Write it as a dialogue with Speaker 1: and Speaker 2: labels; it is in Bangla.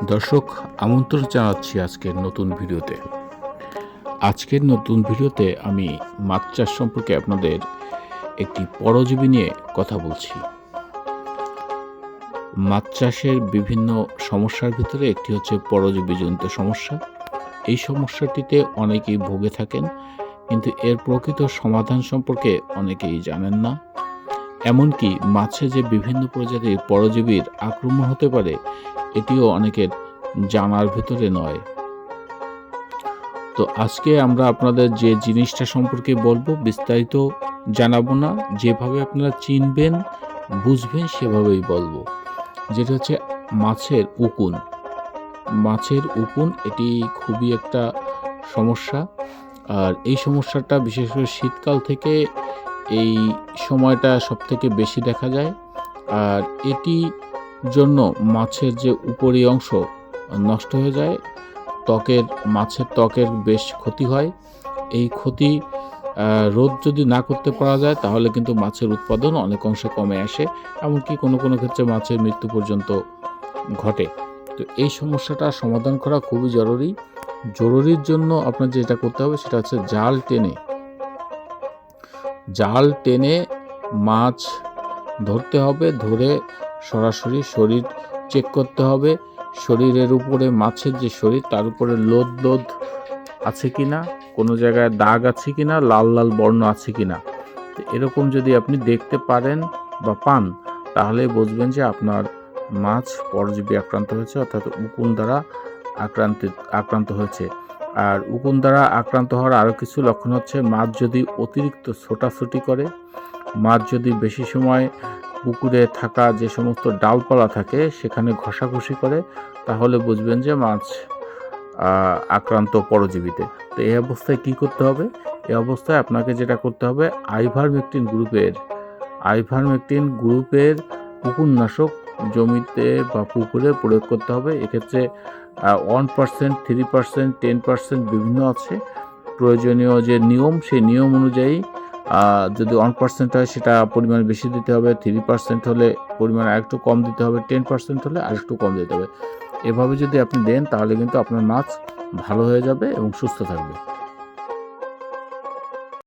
Speaker 1: দর্শক, আমন্ত্রণ জানাচ্ছি আজকের নতুন ভিডিওতে। আজকের নতুন ভিডিওতে আমি মাছ চাষ সম্পর্কে আপনাদের একটি পরজীবী নিয়ে কথা বলছি। মাছ চাষের বিভিন্ন সমস্যার ভিতরে একটি হচ্ছে পরজীবীজনিত সমস্যা। এই সমস্যাটিতে অনেকেই ভুগে থাকেন, কিন্তু এর প্রকৃত সমাধান সম্পর্কে অনেকেই জানেন না। এমনকি মাছে যে বিভিন্ন প্রজাতির পরজীবীর আক্রমণ হতে পারে, এটিও অনেকের জানার ভিতরে নয়। তো আজকে আমরা আপনাদের যে জিনিসটা সম্পর্কে বলবো, বিস্তারিত জানাবো না, যেভাবে আপনারা চিনবেন বুঝবেন সেভাবেই বলবো। যেটা হচ্ছে মাছের উকুন। মাছের উকুন এটি খুবই একটা সমস্যা। আর এই সমস্যাটা বিশেষ করে শীতকাল থেকে এই সময়টা সবথেকে বেশি দেখা যায়। আর এটি জন্য মাছের যে উপরি অংশ নষ্ট হয়ে যায়, মাছের ত্বকের বেশ ক্ষতি হয়। এই ক্ষতি রোধ যদি না করতে পারা যায়, তাহলে কিন্তু মাছের উৎপাদন অনেক অংশে কমে আসে, এমনকি কোনো কোনো ক্ষেত্রে মাছের মৃত্যু পর্যন্ত ঘটে। তো এই সমস্যাটা সমাধান করা খুবই জরুরি। জরুরির জন্য আপনার যেটা করতে হবে সেটা হচ্ছে জাল টেনে মাছ ধরতে হবে। ধরে সরাসরি শরীর চেক করতে হবে। শরীরের উপরে, মাছের যে শরীর, তার উপরে লোদ আছে কিনা, কোনো জায়গায় দাগ আছে কিনা, লাল লাল বর্ণ আছে কিনা। এরকম যদি আপনি দেখতে পারেন বা পান, তাহলে বুঝবেন যে আপনার মাছ পরজীবী আক্রান্ত হয়েছে, অর্থাৎ উকুন দ্বারা আক্রান্ত হয়েছে। আর উকুন দ্বারা আক্রান্ত হওয়ার আরও কিছু লক্ষণ হচ্ছে, মাছ যদি অতিরিক্ত ছোটাছুটি করে, মাছ যদি বেশি সময় পুকুরে থাকা যে সমস্ত ডালপালা থাকে সেখানে ঘষাঘষি করে, তাহলে বুঝবেন যে মাছ আক্রান্ত পরজীবীতে। তো এই অবস্থায় কি করতে হবে? এই অবস্থায় আপনাকে যেটা করতে হবে, আইভারমেকটিন গ্রুপের উকুননাশক জমিতে বা পুকুরে প্রয়োগ করতে হবে। এক্ষেত্রে 1%, 3%, 10% বিভিন্ন আছে। প্রয়োজনীয় যে নিয়ম, সেই নিয়ম অনুযায়ী যদি 1% হয় সেটা পরিমাণ বেশি দিতে হবে, 3% হলে পরিমাণ আরেকটু কম দিতে হবে, 10% হলে আরেকটু কম দিতে হবে। এভাবে যদি আপনি দেন, তাহলে কিন্তু আপনার মাছ ভালো হয়ে যাবে এবং সুস্থ থাকবে।